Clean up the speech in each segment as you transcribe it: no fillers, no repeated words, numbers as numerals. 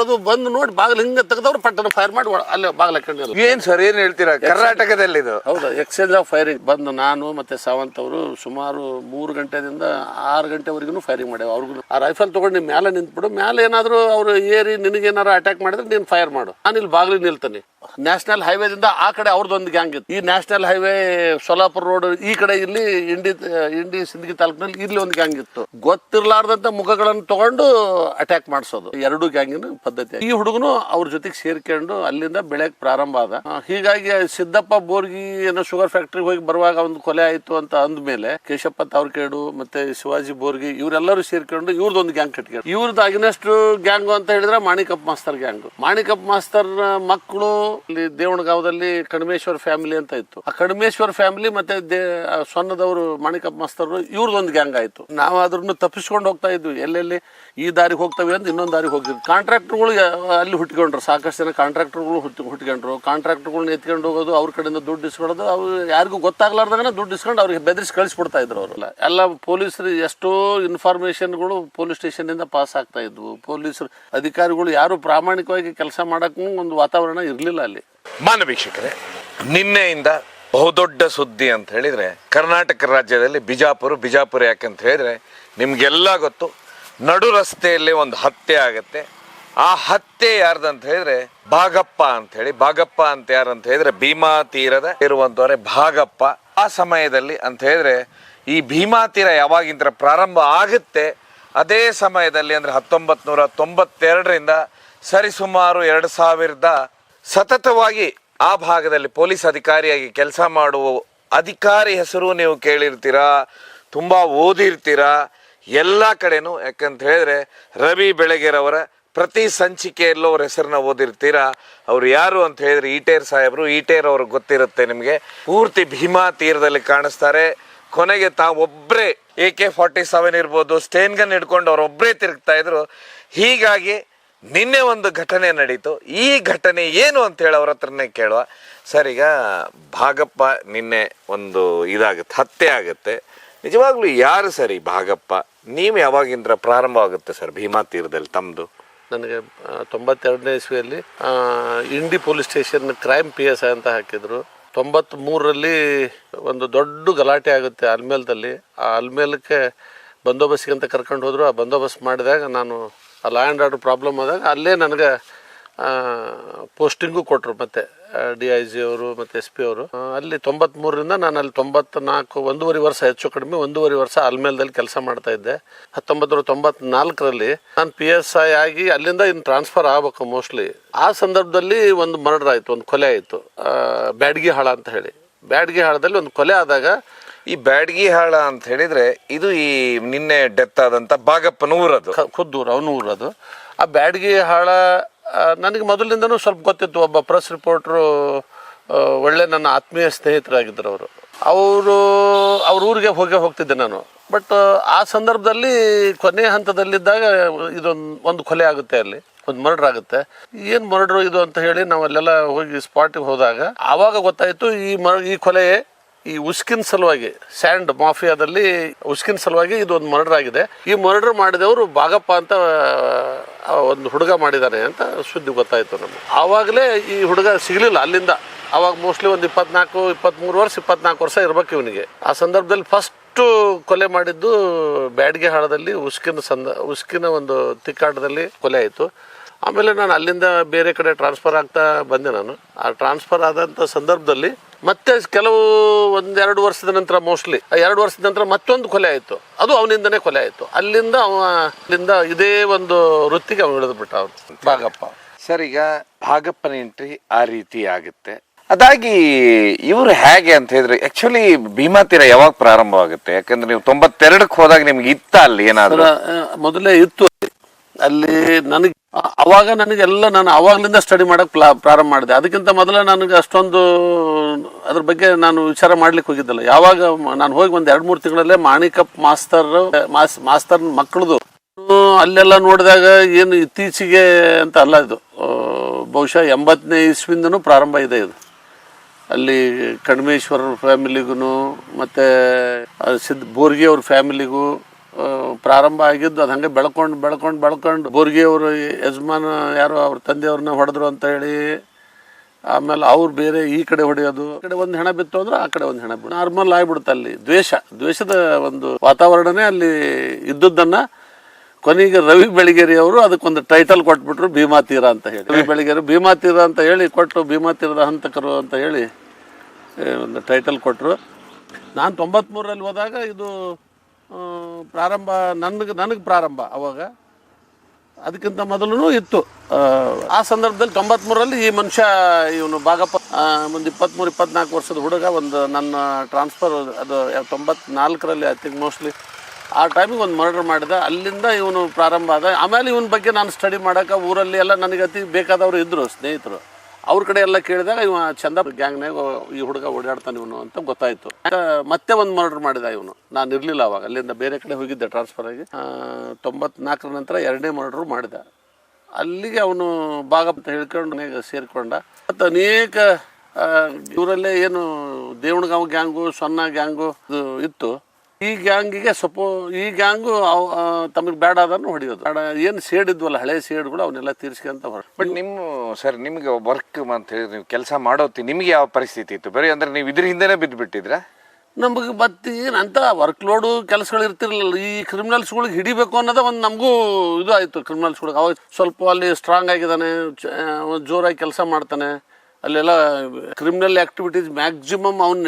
ಬರೋದು, ಬಂದು ನೋಡಿ ಬಾಗಿಲು ಹಿಂಗೆ ತೆಗೆದವ್ರು ಪಟ್ಟಣ ಫೈರ್ ಮಾಡಿ ಅಲ್ಲೇ ಬಾಗಿಲು ಹಾಕೊಂಡಿಲ್ಲ. ಏನ್ ಸರ್ ಏನ್ ಹೇಳ್ತೀರಾ? ಕರ್ನಾಟಕದಲ್ಲಿ ಇದು ಹೌದಾ? Exchange of firing. ಬಂದು ನಾನು ಮತ್ತೆ ಸಾವಂತ್ ಅವರು ಸುಮಾರು 3 ಗಂಟೆದಿಂದ 6 ಗಂಟೆವರೆಗೂ ಫೈರಿಂಗ್ ಮಾಡ್ಯಾವ. ಅವ್ರಿಗೂ ಆ ರೈಫಲ್ ತಗೊಂಡು ನೀವು ಮೇಲೆ ನಿಂತ್ಬಿಡು, ಮೇಲೆ ಏನಾದ್ರು ಅವ್ರು ಏರಿ ನಿನಗೇನಾರು ಅಟ್ಯಾಕ್ ಮಾಡಿದ್ರೆ ನೀನು ಫೈರ್ ಮಾಡು, ನಾನು ಇಲ್ಲಿ ಬಾಗಿಲು ನಿಲ್ತಾನೆ. ನ್ಯಾಷನಲ್ ಹೈವೇದಿಂದ ಆ ಕಡೆ ಅವ್ರದ್ದೊಂದು ಗ್ಯಾಂಗ್ ಇತ್ತು. ಈ ನ್ಯಾಷನಲ್ ಹೈವೇ ಸೋಲಾಪುರ ರೋಡ್ ಈ ಕಡೆ ಇಲ್ಲಿ ಇಂಡಿ ಸಿಂದಗಿ ತಾಲೂಕಿನಲ್ಲಿ ಇಲ್ಲಿ ಒಂದು ಗ್ಯಾಂಗ್ ಇತ್ತು. ಗೊತ್ತಿರ್ಲಾರ್ದಂತ ಮುಖಗಳನ್ನು ತಗೊಂಡು ಅಟ್ಯಾಕ್ ಮಾಡಿಸೋದು 2 ಗ್ಯಾಂಗಿನ ಪದ್ಧತಿ. ಈ ಹುಡುಗನು ಅವ್ರ ಜೊತೆಗೆ ಸೇರ್ಕೊಂಡು ಅಲ್ಲಿಂದ ಬೆಳೆಯಕ್ ಪ್ರಾರಂಭ ಆದ. ಹೀಗಾಗಿ ಸಿದ್ದಪ್ಪ ಬೋರ್ಗಿ ಏನೋ ಶುಗರ್ ಫ್ಯಾಕ್ಟ್ರಿಗೆ ಹೋಗಿ ಬರುವಾಗ ಒಂದು ಕೊಲೆ ಆಯ್ತು ಅಂತ ಅಂದ್ಮೇಲೆ ಕೇಶಪ್ಪ ತಾವರ್ಕೇಡು ಮತ್ತೆ ಶಿವಾಜಿ ಬೋರ್ಗಿ ಇವರೆಲ್ಲರೂ ಸೇರ್ಕೊಂಡು ಇವ್ರದೊಂದು ಗ್ಯಾಂಗ್ ಕಟ್ಕೊಂಡು, ಇವ್ರದ್ದು ಅಗ್ನೆಸ್ಟ್ ಗ್ಯಾಂಗು ಅಂತ ಹೇಳಿದ್ರೆ ಮಾಣಿಕಪ್ಪ ಮಾಸ್ತರ್ ಗ್ಯಾಂಗ್. ಮಾಣಿಕಪ್ಪ ಮಾಸ್ತರ್ ಮಕ್ಕಳು ಇಲ್ಲಿ ದೇವಣಗಾವದಲ್ಲಿ ಕಣಮೇಶ್ವರ್ ಫ್ಯಾಮಿಲಿ ಅಂತ ಇತ್ತು. ಆ ಕಣಮೇಶ್ವರ್ ಫ್ಯಾಮಿಲಿ ಮತ್ತೆ ಸೊನ್ನದವರು ಮಾಣಿಕಪ್ಪ ಮಾಸ್ತರ್ ಇವ್ರದೊಂದು ಗ್ಯಾಂಗ್ ಆಯ್ತು. ನಾವು ಅದ್ರನ್ನು ತಪ್ಪಿಸ್ಕೊಂಡು ಹೋಗ್ತಾ ಇದ್ವಿ. ಎಲ್ಲೆಲ್ಲಿ ಈ ದಾರಿಗೆ ಹೋಗ್ತವೆ ಅಂತ ಇನ್ನೊಂದು ದಾರಿಗೆ ಹೋಗಿದ್ವಿ. ಕಾಂಟ್ರಾಕ್ಟರ್ಗಳು ಅಲ್ಲಿ ಹುಟ್ಕೊಂಡ್ರು, ಸಾಕಷ್ಟು ಜನ ಕಾಂಟ್ರಾಕ್ಟರ್ಗಳು ಹುಟ್ಕೊಂಡ್ರು. ಕಾಂಟ್ರಾಕ್ಟರ್ಗಳನ್ನ ಎತ್ಕೊಂಡು ಹೋಗೋದು, ಅವ್ರ ಕಡೆಯಿಂದ ದುಡ್ಡು ಇಸ್ಕೊಳ್ಳೋದು, ಅವ್ರು ಯಾರಿಗೂ ಗೊತ್ತಾಗ್ಲಾರ್ದಾಗ ದುಡ್ಡು ಇಸ್ಕೊಂಡು ಅವ್ರಿಗೆ ಬೆದರಿಸಿ ಕಳಿಸ್ಬಿಡ್ತಾ ಇದ್ರು. ಅವರೆಲ್ಲ ಎಲ್ಲ ಪೊಲೀಸರು ಎಷ್ಟೋ ಇನ್ಫಾರ್ಮೇಶನ್ಗಳು ಪೊಲೀಸ್ ಸ್ಟೇಷನ್ ಇಂದ ಪಾಸ್ ಆಗ್ತಾ ಇದ್ವು. ಪೊಲೀಸರು ಅಧಿಕಾರಿಗಳು ಯಾರು ಪ್ರಾಮಾಣಿಕವಾಗಿ ಕೆಲಸ ಮಾಡಕ್ಕೂ ಒಂದು ವಾತಾವರಣ ಇರಲಿಲ್ಲ ಅಲ್ಲಿ. ಮಾನ್ಯ ವೀಕ್ಷಕರೇ, ನಿನ್ನೆಯಿಂದ ಬಹುದೊಡ್ಡ ಸುದ್ದಿ ಅಂತ ಹೇಳಿದ್ರೆ ಕರ್ನಾಟಕ ರಾಜ್ಯದಲ್ಲಿ ಬಿಜಾಪುರ ಯಾಕಂತ ಹೇಳಿದ್ರೆ ನಿಮ್ಗೆಲ್ಲ ಗೊತ್ತು, ನಡು ರಸ್ತೆಯಲ್ಲಿ ಒಂದು ಹತ್ಯೆ ಆಗತ್ತೆ. ಆ ಹತ್ಯೆ ಯಾರ್ದಂತ ಹೇಳಿದ್ರೆ ಭಾಗಪ್ಪ ಅಂತ ಹೇಳಿ. ಭಾಗಪ್ಪ ಅಂತ ಯಾರಂತ ಹೇಳಿದ್ರೆ ಭೀಮಾ ತೀರದ ಇರುವಂತವ್ರೆ ಭಾಗಪ್ಪ. ಆ ಸಮಯದಲ್ಲಿ ಅಂತ ಹೇಳಿದ್ರೆ ಈ ಭೀಮಾ ತೀರ ಯಾವಾಗಿಂದ ಪ್ರಾರಂಭ ಆಗುತ್ತೆ ಅದೇ ಸಮಯದಲ್ಲಿ ಅಂದ್ರೆ 1992ರಿಂದ ಸರಿಸುಮಾರು 2000 ಸತತವಾಗಿ ಆ ಭಾಗದಲ್ಲಿ ಪೊಲೀಸ್ ಅಧಿಕಾರಿಯಾಗಿ ಕೆಲಸ ಮಾಡುವ ಅಧಿಕಾರಿ ಹೆಸರು ನೀವು ಕೇಳಿರ್ತೀರಾ, ತುಂಬಾ ಓದಿರ್ತೀರಾ ಎಲ್ಲ ಕಡೆನೂ. ಯಾಕಂತ ಹೇಳಿದ್ರೆ ರವಿ ಬೆಳಗೆರವರ ಪ್ರತಿ ಸಂಚಿಕೆಯಲ್ಲೂ ಅವ್ರ ಹೆಸರನ್ನ ಓದಿರ್ತೀರಾ. ಅವ್ರು ಯಾರು ಅಂತ ಹೇಳಿದ್ರೆ ಈಟೇರ್ ಸಾಹೇಬ್ರು. ಈಟೇರ್ ಅವ್ರಿಗೆ ಗೊತ್ತಿರುತ್ತೆ ನಿಮಗೆ. ಪೂರ್ತಿ ಭೀಮಾ ತೀರದಲ್ಲಿ ಕಾಣಿಸ್ತಾರೆ. ಕೊನೆಗೆ ತಾವೊಬ್ಬರೇ AK-47 ಇರ್ಬೋದು, ಸ್ಟೇನ್ ಗನ್ ಹಿಡ್ಕೊಂಡು ಅವರೊಬ್ಬರೇ ತಿರುಗ್ತಾ ಇದ್ರು. ಹೀಗಾಗಿ ನಿನ್ನೆ ಒಂದು ಘಟನೆ ನಡೀತು. ಈ ಘಟನೆ ಏನು ಅಂತ ಹೇಳಿ ಅವ್ರ ಹತ್ರನೇ ಕೇಳುವ. ಸರ್, ಈಗ ಭಾಗಪ್ಪ ನಿನ್ನೆ ಒಂದು ಇದಾಗುತ್ತೆ, ಹತ್ಯೆ ಆಗುತ್ತೆ. ನಿಜವಾಗ್ಲೂ ಯಾರು ಸರ್ ಈ ಭಾಗಪ್ಪ? ನೀವು ಯಾವಾಗಿಂದ ಪ್ರಾರಂಭ ಆಗುತ್ತೆ ಸರ್ ಭೀಮಾ ತೀರದಲ್ಲಿ ತಮ್ಮದು? ನನಗೆ 92ನೇ ಇಸ್ವಿಯಲ್ಲಿ ಇಂಡಿ ಪೊಲೀಸ್ ಸ್ಟೇಷನ್ ಕ್ರೈಮ್ PSI ಅಂತ ಹಾಕಿದ್ರು. 93ರಲ್ಲಿ ಒಂದು ದೊಡ್ಡ ಗಲಾಟೆ ಆಗುತ್ತೆ ಅಲ್ಮೇಲದಲ್ಲಿ. ಆ ಅಲ್ಮೇಲಕ್ಕೆ ಬಂದೋಬಸ್ತಿಗೆ ಅಂತ ಕರ್ಕೊಂಡು ಹೋದ್ರು. ಆ ಬಂದೋಬಸ್ತ್ ಮಾಡಿದಾಗ ನಾನು ಆ ಲಾ ಆ್ಯಂಡ್ ಆರ್ಡರ್ ಪ್ರಾಬ್ಲಮ್ ಆದಾಗ ಅಲ್ಲೇ ನನಗೆ ಪೋಸ್ಟಿಂಗು ಕೊಟ್ಟರು. ಮತ್ತು DIG ಅವರು ಮತ್ತು SP ಅವರು. ಅಲ್ಲಿ 93ರಿಂದ ನಾನು ಅಲ್ಲಿ 94 1.5 ವರ್ಷ, ಹೆಚ್ಚು ಕಡಿಮೆ 1.5 ವರ್ಷ ಅಲ್ಮೇಲದಲ್ಲಿ ಕೆಲಸ ಮಾಡ್ತಾ ಇದ್ದೆ. 1994ರಲ್ಲಿ ನಾನು PSI ಆಗಿ ಅಲ್ಲಿಂದ ಇನ್ನು ಟ್ರಾನ್ಸ್ಫರ್ ಆಗ್ಬೇಕು ಮೋಸ್ಟ್ಲಿ. ಆ ಸಂದರ್ಭದಲ್ಲಿ ಒಂದು ಮರ್ಡರ್ ಆಯಿತು, ಒಂದು ಕೊಲೆ ಆಯಿತು, ಬ್ಯಾಡಗಿ ಹಾಳ ಅಂತ ಹೇಳಿ. ಬ್ಯಾಡಗಿ ಹಾಳದಲ್ಲಿ ಒಂದು ಕೊಲೆ ಆದಾಗ, ಈ ಬ್ಯಾಡಗಿ ಹಾಳ ಅಂತ ಹೇಳಿದ್ರೆ ಇದು ಈ ನಿನ್ನೆ ಡೆತ್ ಆದಂತ ಭಾಗಪ್ಪನ ಊರದು, ಖುದ್ದೂರು ಅವನು ಊರದು. ಆ ಬ್ಯಾಡಗಿ ಹಾಳ ನನಗೆ ಮೊದಲಿಂದನೂ ಸ್ವಲ್ಪ ಗೊತ್ತಿತ್ತು. ಒಬ್ಬ ಪ್ರೆಸ್ ರಿಪೋರ್ಟ್ರು, ಒಳ್ಳೆ ನನ್ನ ಆತ್ಮೀಯ ಸ್ನೇಹಿತರಾಗಿದ್ದರು ಅವರು. ಅವ್ರ ಊರಿಗೆ ಹೋಗ್ತಿದ್ದೆ ನಾನು. ಬಟ್ ಆ ಸಂದರ್ಭದಲ್ಲಿ ಕೊನೆಯ ಹಂತದಲ್ಲಿದ್ದಾಗ ಒಂದು ಕೊಲೆ ಆಗುತ್ತೆ, ಅಲ್ಲಿ ಒಂದು ಮರ್ಡರ್ ಆಗುತ್ತೆ. ಏನು ಮರ್ಡರ್ ಇದು ಅಂತ ಹೇಳಿ ನಾವು ಅಲ್ಲೆಲ್ಲ ಹೋಗಿ ಸ್ಪಾಟಿಗೆ ಹೋದಾಗ ಆವಾಗ ಗೊತ್ತಾಯಿತು ಈ ಕೊಲೆ ಈ ಉಸ್ಕಿನ ಸಲುವಾಗಿ, ಸ್ಯಾಂಡ್ ಮಾಫಿಯಾದಲ್ಲಿ ಉಸ್ಕಿನ ಸಲುವಾಗಿ ಇದು ಒಂದು ಮರ್ಡರ್ ಆಗಿದೆ. ಈ ಮರ್ಡರ್ ಮಾಡಿದವರು ಭಾಗಪ್ಪ ಅಂತ ಒಂದು ಹುಡುಗ ಮಾಡಿದ್ದಾನೆ ಅಂತ ಸುದ್ದಿ ಗೊತ್ತಾಯಿತು ನಮಗೆ. ಆವಾಗಲೇ ಈ ಹುಡುಗ ಸಿಗಲಿಲ್ಲ ಅಲ್ಲಿಂದ. ಆವಾಗ ಮೋಸ್ಟ್ಲಿ ಒಂದು 24 ವರ್ಷ ಇರ್ಬೇಕು ಇವನಿಗೆ. ಆ ಸಂದರ್ಭದಲ್ಲಿ ಫಸ್ಟು ಕೊಲೆ ಮಾಡಿದ್ದು ಬ್ಯಾಡಗಿ ಹಾಳದಲ್ಲಿ ಉಸ್ಕಿನ ಒಂದು ತಿಕ್ಕಾಟದಲ್ಲಿ ಕೊಲೆ ಆಯಿತು. ಆಮೇಲೆ ನಾನು ಅಲ್ಲಿಂದ ಬೇರೆ ಕಡೆ ಟ್ರಾನ್ಸ್ಫರ್ ಆಗ್ತಾ ಬಂದೆ. ನಾನು ಆ ಟ್ರಾನ್ಸ್ಫರ್ ಆದಂಥ ಸಂದರ್ಭದಲ್ಲಿ ಮತ್ತೆ ಕೆಲವು 1-2 ವರ್ಷದ ನಂತರ, ಮೋಸ್ಟ್ಲಿ 2 ವರ್ಷದ ನಂತರ ಮತ್ತೊಂದು ಕೊಲೆ ಆಯಿತು. ಅದು ಅವನಿಂದನೇ ಕೊಲೆ ಆಯಿತು. ಅಲ್ಲಿಂದ ಇದೇ ಒಂದು ವೃತ್ತಿಗೆ ಅವನು ಹಿಡಿದ್ಬಿಟ್ಟ ಅವನು ಭಾಗಪ್ಪ. ಸರ್, ಈಗ ಭಾಗಪ್ಪನ ಎಂಟ್ರಿ ಆ ರೀತಿ ಆಗುತ್ತೆ. ಅದಾಗಿ ಇವರು ಹೇಗೆ ಅಂತ ಹೇಳಿದ್ರೆ ಆಕ್ಚುಲಿ ಭೀಮಾ ತೀರ ಯಾವಾಗ ಪ್ರಾರಂಭ ಆಗುತ್ತೆ? ಯಾಕಂದ್ರೆ ನೀವು 92ಕ್ಕೆ ಹೋದಾಗ ನಿಮ್ಗೆ ಇತ್ತ ಅಲ್ಲಿ ಏನಾದ್ರು? ಮೊದಲೇ ಇತ್ತು ಅಲ್ಲಿ. ನನಗೆ ಅವಾಗ ನನಗೆಲ್ಲ ನಾನು ಅವಾಗ್ಲಿಂದ ಸ್ಟಡಿ ಮಾಡಕ್ ಪ್ರಾರಂಭ ಮಾಡಿದೆ. ಅದಕ್ಕಿಂತ ಮೊದಲೇ ನನಗೆ ಅಷ್ಟೊಂದು ಅದ್ರ ಬಗ್ಗೆ ನಾನು ವಿಚಾರ ಮಾಡ್ಲಿಕ್ಕೆ ಹೋಗಿದ್ದಲ್ಲ. ಯಾವಾಗ ನಾನು ಹೋಗಿ ಒಂದು 2-3 ತಿಂಗಳಲ್ಲೇ ಮಾಣಿಕಪ್ಪ ಮಾಸ್ತರ್ ಮಕ್ಕಳದು ಅಲ್ಲೆಲ್ಲ ನೋಡಿದಾಗ ಏನು ಇತ್ತೀಚೆಗೆ ಅಂತ ಅಲ್ಲ, ಇದು ಬಹುಶಃ 80ನೇ ಇಸ್ವಿಯಿಂದನೂ ಪ್ರಾರಂಭ ಇದೆ ಇದು. ಅಲ್ಲಿ ಕಣಮೇಶ್ವರ ಫ್ಯಾಮಿಲಿಗೂ ಮತ್ತು ಬೋರ್ಗಿ ಅವ್ರ ಫ್ಯಾಮಿಲಿಗೂ ಪ್ರಾರಂಭ ಆಗಿದ್ದು ಅದು ಹಂಗೆ ಬೆಳ್ಕೊಂಡು ಬೋರ್ಗಿಯವರು ಯಜಮಾನ ಯಾರು ಅವ್ರ ತಂದೆಯವ್ರನ್ನ ಹೊಡೆದ್ರು ಅಂತ ಹೇಳಿ ಆಮೇಲೆ ಅವ್ರು ಬೇರೆ ಈ ಕಡೆ ಹೊಡೆಯೋದು, ಈ ಕಡೆ ಒಂದು ಹೆಣ ಬಿತ್ತು ಅಂದ್ರೆ ಆ ಕಡೆ ಒಂದು ಹೆಣ ಬಿಟ್ಟು ನಾರ್ಮಲ್ ಆಗಿಬಿಡುತ್ತೆ. ಅಲ್ಲಿ ದ್ವೇಷದ ಒಂದು ವಾತಾವರಣನೇ ಅಲ್ಲಿ ಇದ್ದದ್ದನ್ನ ಕೊನೆಗೆ ರವಿ ಬೆಳಗೇರಿ ಅವರು ಅದಕ್ಕೊಂದು ಟೈಟಲ್ ಕೊಟ್ಬಿಟ್ರು, ಭೀಮಾ ತೀರ ಅಂತ ಹೇಳಿ. ರವಿ ಬೆಳಗೇರಿ ಭೀಮಾ ತೀರ ಅಂತ ಹೇಳಿ ಕೊಟ್ಟು, ಭೀಮಾ ತೀರದ ಹಂತಕರು ಅಂತ ಹೇಳಿ ಒಂದು ಟೈಟಲ್ ಕೊಟ್ಟರು. ನಾನು 93ರಲ್ಲಿ ಹೋದಾಗ ಇದು ಪ್ರಾರಂಭ ನನಗೆ ಪ್ರಾರಂಭ ಅವಾಗ, ಅದಕ್ಕಿಂತ ಮೊದಲು ಇತ್ತು. ಆ ಸಂದರ್ಭದಲ್ಲಿ 93ರಲ್ಲಿ ಈ ಮನುಷ್ಯ ಇವನು ಭಾಗಪ್ಪ ಒಂದು 23-24 ವರ್ಷದ ಹುಡುಗ ಒಂದು ನನ್ನ ಟ್ರಾನ್ಸ್ಫರ್ ಅದು 94ರಲ್ಲಿ ಐ ಥಿಂಕ್ ಮೋಸ್ಟ್ಲಿ ಆ ಟೈಮಿಗೆ ಒಂದು ಮರ್ಡರ್ ಮಾಡಿದ. ಅಲ್ಲಿಂದ ಇವನು ಪ್ರಾರಂಭ ಆದ. ಆಮೇಲೆ ಇವನ ಬಗ್ಗೆ ನಾನು ಸ್ಟಡಿ ಮಾಡೋಕೆ ಊರಲ್ಲಿ ಎಲ್ಲ ನನಗೆ ಅತಿ ಬೇಕಾದವರು ಇದ್ದರು, ಸ್ನೇಹಿತರು. ಅವ್ರ ಕಡೆ ಎಲ್ಲ ಕೇಳಿದಾಗ ಇವ ಚಂದ ಗ್ಯಾಂಗ್ನಾಗ ಈ ಹುಡುಗ ಓಡಾಡ್ತಾನೆ ಇವನು ಅಂತ ಗೊತ್ತಾಯಿತು. ಮತ್ತೆ ಒಂದು ಮರ್ಡರ್ ಮಾಡಿದ ಇವನು. ನಾನು ಇರಲಿಲ್ಲ ಅವಾಗ, ಅಲ್ಲಿಂದ ಬೇರೆ ಕಡೆ ಹೋಗಿದ್ದೆ ಟ್ರಾನ್ಸ್ಫರ್ ಆಗಿ. 94ರ ನಂತರ 2ನೇ ಮರ್ಡರ್ ಮಾಡಿದ. ಅಲ್ಲಿಗೆ ಅವನು ಭಾಗ ಅಂತ ಹೇಳ್ಕೊಂಡು ಸೇರಿಕೊಂಡ. ಮತ್ತು ಅನೇಕ ಇವರಲ್ಲೇ ಏನು ದೇವಣಗಾಂವ್ ಗ್ಯಾಂಗು, ಸೊನ್ನ ಗ್ಯಾಂಗು ಇತ್ತು. ಈ ಗ್ಯಾಂಗಿಗೆ ಈ ಗ್ಯಾಂಗು ತಮಗೆ ಬೇಡ ಅದನ್ನು ಹೊಡೆಯೋದು. ಏನು ಸೇಡ್ ಇದ್ವಲ್ಲ, ಹಳೆ ಸೇಡ್ಗಳು ಅವನ್ನೆಲ್ಲ ತೀರಿಸ್ಕೊಂತ ಹೊರ. ಬಟ್ ನಿಮ್ಗೆ ವರ್ಕ್ ಅಂತ ಹೇಳಿದ್ರೆ ನೀವು ಕೆಲಸ ಮಾಡೋತಿ ನಿಮ್ಗೆ ಯಾವ ಪರಿಸ್ಥಿತಿ ಇತ್ತು? ಬರೀ ಅಂದ್ರೆ ನೀವು ಇದ್ರ ಹಿಂದೆನೇ ಬಿದ್ದುಬಿಟ್ಟಿದ್ರಾ? ನಮಗೆ ಬತ್ತಿ ಅಂತ ವರ್ಕ್ ಲೋಡು ಕೆಲಸಗಳು ಇರ್ತಿರ್ಲಿಲ್ಲ. ಈ ಕ್ರಿಮಿನಲ್ಸ್ಗಳಿಗೆ ಹಿಡಿಬೇಕು ಅನ್ನೋದೇ ಒಂದು ನಮಗೂ ಇದು ಆಯಿತು. ಕ್ರಿಮಿನಲ್ಸ್ಗಳಿಗೆ ಅವಾಗ ಸ್ವಲ್ಪ ಅಲ್ಲಿ ಸ್ಟ್ರಾಂಗ್ ಆಗಿದ್ದಾನೆ, ಜೋರಾಗಿ ಕೆಲಸ ಮಾಡ್ತಾನೆ, ಅಲ್ಲೆಲ್ಲ ಕ್ರಿಮಿನಲ್ ಆಕ್ಟಿವಿಟೀಸ್ ಮ್ಯಾಕ್ಸಿಮಮ್ ಅವ್ನು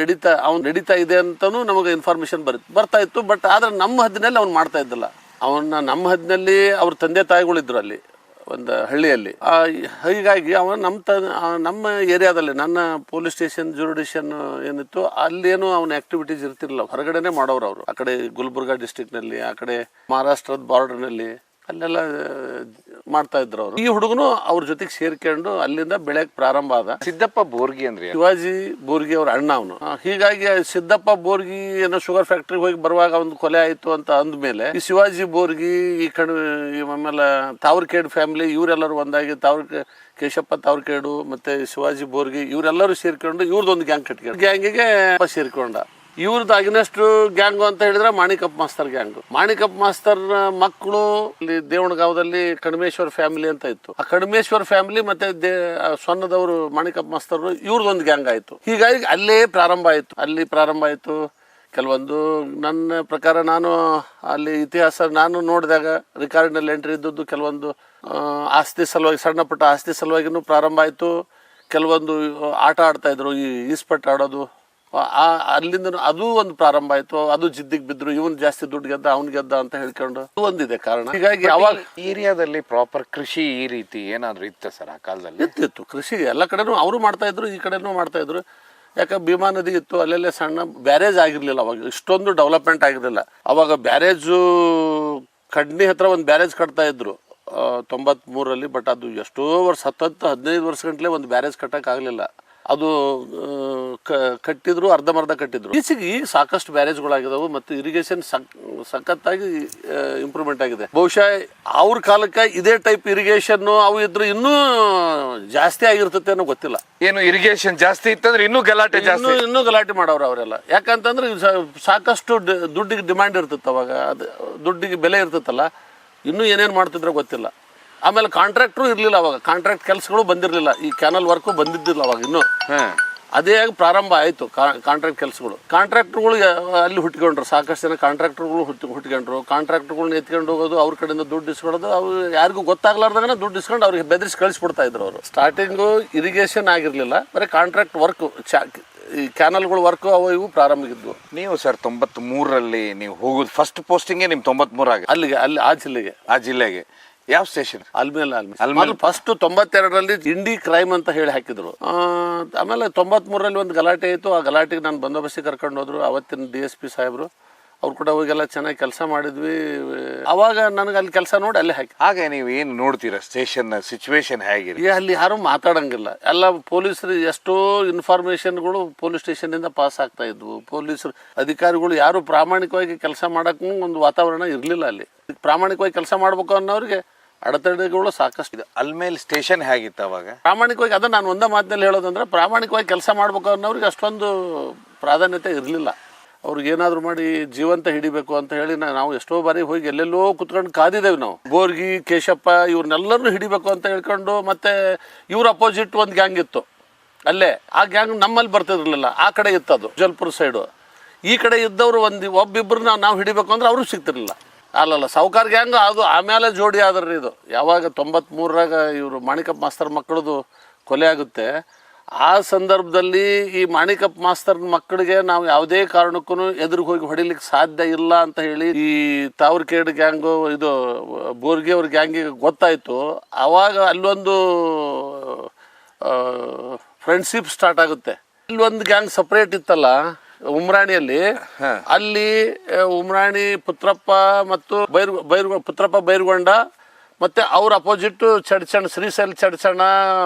ನಡೀತಾ ಇದೆ ಅಂತಲೂ ನಮಗೆ ಇನ್ಫಾರ್ಮೇಷನ್ ಬರ್ತಾ ಇತ್ತು. ಬಟ್ ಆದರೆ ನಮ್ಮ ಹದ್ದಿನಲ್ಲಿ ಅವ್ನು ಮಾಡ್ತಾ ಇದ್ದಿಲ್ಲ. ನಮ್ಮ ಹದ್ದಿನಲ್ಲಿ ಅವ್ರ ತಂದೆ ತಾಯಿಗಳಿದ್ರು ಅಲ್ಲಿ ಒಂದು ಹಳ್ಳಿಯಲ್ಲಿ. ಹೀಗಾಗಿ ಅವನು ನಮ್ಮ ಏರಿಯಾದಲ್ಲಿ ನನ್ನ ಪೊಲೀಸ್ ಸ್ಟೇಷನ್ ಜುರಿಡಿಷನ್ ಏನಿತ್ತು ಅಲ್ಲೇನು ಅವನ ಆಕ್ಟಿವಿಟೀಸ್ ಇರ್ತಿರಲಿಲ್ಲ. ಹೊರಗಡೆನೆ ಮಾಡೋರು ಅವರು. ಆ ಕಡೆ ಗುಲ್ಬರ್ಗಾ ಡಿಸ್ಟಿಕ್ನಲ್ಲಿ, ಆ ಕಡೆ ಮಹಾರಾಷ್ಟ್ರದ ಬಾರ್ಡರ್ನಲ್ಲಿ ಅಲ್ಲೆಲ್ಲ ಮಾಡ್ತಾ ಇದ್ರು ಅವರು. ಈ ಹುಡುಗನು ಅವ್ರ ಜೊತೆಗೆ ಸೇರ್ಕೊಂಡು ಅಲ್ಲಿಂದ ಬೆಳೆಯಕ್ ಪ್ರಾರಂಭ ಆದ. ಸಿದ್ದಪ್ಪ ಬೋರ್ಗಿ ಅಂದ್ರೆ ಶಿವಾಜಿ ಬೋರ್ಗಿ ಅವ್ರ ಅಣ್ಣ ಅವನು. ಹೀಗಾಗಿ ಸಿದ್ದಪ್ಪ ಬೋರ್ಗಿ ಏನೋ ಶುಗರ್ ಫ್ಯಾಕ್ಟ್ರಿಗೆ ಹೋಗಿ ಬರುವಾಗ ಒಂದು ಕೊಲೆ ಆಯ್ತು ಅಂತ ಅಂದ್ಮೇಲೆ ಈ ಶಿವಾಜಿ ಬೋರ್ಗಿ ಈ ಕಡೆ ಆಮೇಲೆ ತಾವರ್ಕೇಡ್ ಫ್ಯಾಮಿಲಿ ಇವರೆಲ್ಲರೂ ಒಂದಾಗಿ ಕೇಶಪ್ಪ ತಾವರ್ಕೇಡು ಮತ್ತೆ ಶಿವಾಜಿ ಬೋರ್ಗಿ ಇವರೆಲ್ಲರೂ ಸೇರ್ಕೊಂಡು ಇವ್ರದೊಂದು ಗ್ಯಾಂಗ್ ಕಟ್ಕೊಂಡು ಗ್ಯಾಂಗಿಗೆ ಸೇರ್ಕೊಂಡ. ಇವ್ರದ್ದು ಅಗ್ನೆಸ್ಟ್ ಗ್ಯಾಂಗು ಅಂತ ಹೇಳಿದ್ರೆ ಮಾಣಿಕಪ್ಪ ಮಾಸ್ತರ್ ಗ್ಯಾಂಗು. ಮಾಣಿಕಪ್ಪ ಮಾಸ್ತರ್ ಮಕ್ಕಳು ಇಲ್ಲಿ ದೇವಣಗಾಂವದಲ್ಲಿ ಕಡಮೇಶ್ವರ್ ಫ್ಯಾಮಿಲಿ ಅಂತ ಇತ್ತು. ಆ ಕಡಮೇಶ್ವರ್ ಫ್ಯಾಮಿಲಿ ಮತ್ತೆ ಸೊನ್ನದವರು ಮಾಣಿಕಪ್ಪ ಮಾಸ್ತರ್ ಇವ್ರದೊಂದು ಗ್ಯಾಂಗ್ ಆಯ್ತು. ಹೀಗಾಗಿ ಅಲ್ಲೇ ಪ್ರಾರಂಭ ಆಯ್ತು. ಕೆಲವೊಂದು ನನ್ನ ಪ್ರಕಾರ ನಾನು ಅಲ್ಲಿ ಇತಿಹಾಸ ನಾನು ನೋಡಿದಾಗ ರೆಕಾರ್ಡ್ನಲ್ಲಿ ಎಂಟ್ರಿ ಇದ್ದದ್ದು ಕೆಲವೊಂದು ಆಸ್ತಿ ಸಲುವಾಗಿ, ಸಣ್ಣ ಪುಟ್ಟ ಆಸ್ತಿ ಸಲುವಾಗಿನೂ ಪ್ರಾರಂಭ ಆಯ್ತು. ಕೆಲವೊಂದು ಆಟ ಆಡ್ತಾ ಇದ್ರು, ಈ ಈಸ್ಪಟ್ ಆಡೋದು, ಅಲ್ಲಿಂದ ಅದು ಒಂದು ಪ್ರಾರಂಭ ಆಯ್ತು. ಅದು ಜಿದ್ದಿಗೆ ಬಿದ್ರು, ಇವನ್ ಜಾಸ್ತಿ ದುಡ್ಡು ಗೆದ್ದ ಅವ್ನ್ ಗೆದ್ದ ಅಂತ ಹೇಳ್ಕೊಂಡು ಒಂದಿದೆ ಕಾರಣ. ಹೀಗಾಗಿ ಅವಾಗ ಏರಿಯಾದಲ್ಲಿ ಪ್ರಾಪರ್ ಕೃಷಿ ಈ ರೀತಿ ಏನಾದ್ರು ಇತ್ತು ಸರ್ ಆ ಕಾಲದಲ್ಲಿ? ಇತ್ತು ಕೃಷಿ ಎಲ್ಲ ಕಡೆನೂ ಅವರು ಮಾಡ್ತಾ ಇದ್ರು, ಈ ಕಡೆನೂ ಮಾಡ್ತಾ ಇದ್ರು. ಯಾಕೆ ಭೀಮಾ ನದಿ ಇತ್ತು, ಅಲ್ಲೆಲ್ಲೇ ಸಣ್ಣ ಬ್ಯಾರೇಜ್ ಆಗಿರ್ಲಿಲ್ಲ ಅವಾಗ, ಇಷ್ಟೊಂದು ಡೆವಲಪ್ಮೆಂಟ್ ಆಗಿರಲಿಲ್ಲ ಅವಾಗ. ಬ್ಯಾರೇಜು ಕಡ್ನಿ ಹತ್ರ ಒಂದು ಬ್ಯಾರೇಜ್ ಕಟ್ತಾ ಇದ್ರು 93ರಲ್ಲಿ. ಬಟ್ ಅದು ಎಷ್ಟೋ ವರ್ಷ 10-15 ವರ್ಷ ಗಂಟ್ಲೆ ಒಂದು ಬ್ಯಾರೇಜ್ ಕಟ್ಟಕ್ ಆಗ್ಲಿಲ್ಲ. ಅದು ಕಟ್ಟಿದ್ರು, ಅರ್ಧಂಬರ್ಧ ಕಟ್ಟಿದ್ರು. ಈಗ ಸಾಕಷ್ಟು ಬ್ಯಾರೇಜ್ಗಳಾಗಿದಾವೆ ಮತ್ತು ಇರಿಗೇಷನ್ ಸಖತ್ತಾಗಿ ಇಂಪ್ರೂವ್ಮೆಂಟ್ ಆಗಿದೆ. ಬಹುಶಃ ಅವ್ರ ಕಾಲಕ್ಕೆ ಇದೇ ಟೈಪ್ ಇರಿಗೇಷನ್ ಅವು ಇದ್ರು ಇನ್ನೂ ಜಾಸ್ತಿ ಆಗಿರ್ತತೆ ಅನ್ನೋ ಗೊತ್ತಿಲ್ಲ. ಏನು ಇರಿಗೇಷನ್ ಜಾಸ್ತಿ ಇತ್ತಂದ್ರೆ ಇನ್ನೂ ಗಲಾಟೆ ಮಾಡೋರು ಅವರೆಲ್ಲ. ಯಾಕಂತಂದ್ರೆ ಸಾಕಷ್ಟು ದುಡ್ಡಿಗೆ ಡಿಮ್ಯಾಂಡ್ ಇರ್ತಿತ್ತು ಅವಾಗ, ಅದು ದುಡ್ಡಿಗೆ ಬೆಲೆ ಇರ್ತೈತಲ್ಲ, ಇನ್ನೂ ಏನೇನು ಮಾಡ್ತಿದ್ರೋ ಗೊತ್ತಿಲ್ಲ. ಆಮೇಲೆ ಕಾಂಟ್ರಾಕ್ಟ್ರು ಇರಲಿಲ್ಲ ಅವಾಗ, ಕಾಂಟ್ರಾಕ್ಟ್ ಕೆಲಸಗಳು ಬಂದಿರಲಿಲ್ಲ, ಈ ಕ್ಯಾನಲ್ ವರ್ಕು ಬಂದಿದ್ದಿಲ್ಲ ಅವಾಗ ಇನ್ನೂ. ಅದೇ ಪ್ರಾರಂಭ ಆಯಿತು ಕಾಂಟ್ರಾಕ್ಟ್ ಕೆಲಸಗಳು. ಕಾಂಟ್ರಾಕ್ಟರ್ಗಳು ಅಲ್ಲಿ ಹುಟ್ಕೊಂಡ್ರು, ಸಾಕಷ್ಟು ಜನ ಕಾಂಟ್ರಾಕ್ಟರ್ಗಳು ಹುಟ್ಕೊಂಡ್ರು. ಕಾಂಟ್ರಾಕ್ಟರ್ಗಳನ್ನ ಎತ್ಕೊಂಡು ಹೋಗೋದು, ಅವ್ರ ಕಡೆಯಿಂದ ದುಡ್ಡು ಇಸ್ಕೊಳ್ಳೋದು, ಅವ್ರು ಯಾರಿಗೂ ಗೊತ್ತಾಗ್ಲಾರ್ದಾಗ ದುಡ್ಡು ಇಸ್ಕೊಂಡು ಅವ್ರಿಗೆ ಬೆದರಿಸಿ ಕಳಿಸ್ಬಿಡ್ತಾ ಇದ್ರು ಅವರು. ಸ್ಟಾರ್ಟಿಂಗು ಇರಿಗೇಷನ್ ಆಗಿರಲಿಲ್ಲ, ಬರೀ ಕಾಂಟ್ರಾಕ್ಟ್ ವರ್ಕು, ಈ ಕ್ಯಾನಲ್ಗಳು ವರ್ಕು ಅವು ಇವು ಪ್ರಾರಂಭ ಇದ್ವು. ನೀವು ಸರ್ 93ರಲ್ಲಿ ನೀವು ಹೋಗೋದು ಫಸ್ಟ್ ಪೋಸ್ಟಿಂಗೇ ನಿಮ್ 93 ಅಲ್ಲಿಗೆ, ಆ ಜಿಲ್ಲೆಗೆ ಯಾವ ಸ್ಟೇಷನ್? ಅಲ್ಮೇಲೆ ಫಸ್ಟ್ 92ರಲ್ಲಿ ಇಂಡಿ ಕ್ರೈಮ್ ಅಂತ ಹೇಳಿ ಹಾಕಿದ್ರು. ಆಮೇಲೆ 93ರಲ್ಲಿ ಒಂದು ಗಲಾಟೆ ಆಯಿತು. ಆ ಗಲಾಟೆಗೆ ನಾನು ಬಂದೋಬಸ್ತಿಗೆ ಕರ್ಕೊಂಡು ಹೋದ್ರು ಅವತ್ತಿನ DSP ಸಾಹೇಬರು. ಅವ್ರು ಕೂಡ ಹೋಗೆಲ್ಲ ಚೆನ್ನಾಗಿ ಕೆಲಸ ಮಾಡಿದ್ವಿ. ಅವಾಗ ನನಗೆ ಅಲ್ಲಿ ಕೆಲಸ ನೋಡಿ ಅಲ್ಲೇ ಹಾಕಿ. ಹಾಗೆ ನೀವು ಏನು ನೋಡ್ತೀರಾ ಸ್ಟೇಷನ್ ಸಿಚುವೇಶನ್ ಹೇಗಿದೆ? ಅಲ್ಲಿ ಯಾರು ಮಾತಾಡಂಗಿಲ್ಲ. ಎಲ್ಲ ಪೊಲೀಸರು ಎಷ್ಟೋ ಇನ್ಫಾರ್ಮೇಶನ್ಗಳು ಪೊಲೀಸ್ ಸ್ಟೇಷನ್ನಿಂದ ಪಾಸ್ ಆಗ್ತಾ ಇದ್ವು. ಪೊಲೀಸರು ಅಧಿಕಾರಿಗಳು ಯಾರು ಪ್ರಾಮಾಣಿಕವಾಗಿ ಕೆಲಸ ಮಾಡೋಕ್ಕೂ ಒಂದು ವಾತಾವರಣ ಇರಲಿಲ್ಲ ಅಲ್ಲಿ. ಪ್ರಾಮಾಣಿಕವಾಗಿ ಕೆಲಸ ಮಾಡ್ಬೇಕು ಅನ್ನೋರಿಗೆ ಅಡೆತಡೆಗಳು ಸಾಕಷ್ಟು ಇದೆ. ಅಲ್ಮೇಲೆ ಸ್ಟೇಷನ್ ಹೇಗಿತ್ತು ಅವಾಗ? ಪ್ರಾಮಾಣಿಕವಾಗಿ ಅದನ್ನ ನಾನು ಒಂದೇ ಮಾತಿನಲ್ಲಿ ಹೇಳೋದಂದ್ರೆ, ಪ್ರಾಮಾಣಿಕವಾಗಿ ಕೆಲಸ ಮಾಡ್ಬೇಕು ಅನ್ನೋರಿಗೆ ಅಷ್ಟೊಂದು ಪ್ರಾಧಾನ್ಯತೆ ಇರಲಿಲ್ಲ. ಅವ್ರಿಗೆ ಏನಾದ್ರು ಮಾಡಿ ಜೀವಂತ ಹಿಡಿಬೇಕು ಅಂತ ಹೇಳಿ ನಾವು ಎಷ್ಟೋ ಬಾರಿ ಹೋಗಿ ಎಲ್ಲೆಲ್ಲೋ ಕುತ್ಕೊಂಡು ಕಾದಿದ್ದೇವೆ ನಾವು. ಬೋರ್ಗಿ, ಕೇಶಪ್ಪ ಇವ್ರನ್ನೆಲ್ಲರನ್ನೂ ಹಿಡಿಬೇಕು ಅಂತ ಹೇಳ್ಕೊಂಡು, ಮತ್ತೆ ಇವ್ರ ಅಪೋಸಿಟ್ ಒಂದು ಗ್ಯಾಂಗ್ ಇತ್ತು ಅಲ್ಲೇ. ಆ ಗ್ಯಾಂಗ್ ನಮ್ಮಲ್ಲಿ ಬರ್ತಿರ್ಲಿಲ್ಲ, ಆ ಕಡೆ ಇತ್ತದು ಜಲ್ಪುರ ಸೈಡು. ಈ ಕಡೆ ಇದ್ದವರು ಒಬ್ಬಿಬ್ಬರನ್ನ ನಾವು ಹಿಡಿಬೇಕು ಅಂದ್ರೆ ಅವರು ಸಿಗ್ತಿರ್ಲಿಲ್ಲ. ಅಲ್ಲಲ್ಲ ಸಾವುಕಾರ ಗ್ಯಾಂಗ್ ಅದು ಆಮೇಲೆ ಜೋಡಿ ಆದ್ರಿ. ಇದು ಯಾವಾಗ 93ರಾಗ ಇವರು ಮಾಣಿಕಪ್ಪ ಮಾಸ್ತರ್ ಮಕ್ಕಳದು ಕೊಲೆ ಆಗುತ್ತೆ, ಆ ಸಂದರ್ಭದಲ್ಲಿ ಈ ಮಾಣಿಕಪ್ಪ ಮಾಸ್ತರ್ ಮಕ್ಕಳಿಗೆ ನಾವು ಯಾವುದೇ ಕಾರಣಕ್ಕೂ ಎದುರಿಗೆ ಹೋಗಿ ಹೊಡಿಲಿಕ್ಕೆ ಸಾಧ್ಯ ಇಲ್ಲ ಅಂತ ಹೇಳಿ ಈ ತಾವರ್ಕೇಡ್ ಗ್ಯಾಂಗು, ಇದು ಬೋರ್ಗಿ ಅವ್ರ ಗ್ಯಾಂಗಿಗೆ ಗೊತ್ತಾಯ್ತು. ಆವಾಗ ಅಲ್ಲೊಂದು ಫ್ರೆಂಡ್ಶಿಪ್ ಸ್ಟಾರ್ಟ್ ಆಗುತ್ತೆ. ಇಲ್ಲೊಂದು ಗ್ಯಾಂಗ್ ಸಪ್ರೇಟ್ ಇತ್ತಲ್ಲ ಉಮ್ರಾಣಿಯಲ್ಲಿ, ಅಲ್ಲಿ ಉಮ್ರಾಣಿ ಪುತ್ರಪ್ಪ ಮತ್ತು ಪುತ್ರಪ್ಪ ಬೈರ್ಗೊಂಡ, ಮತ್ತೆ ಅವ್ರ ಅಪೋಸಿಟ್ ಚಡ್ಚಣ, ಶ್ರೀಶೈಲ್ ಚಡ್ಚಣ,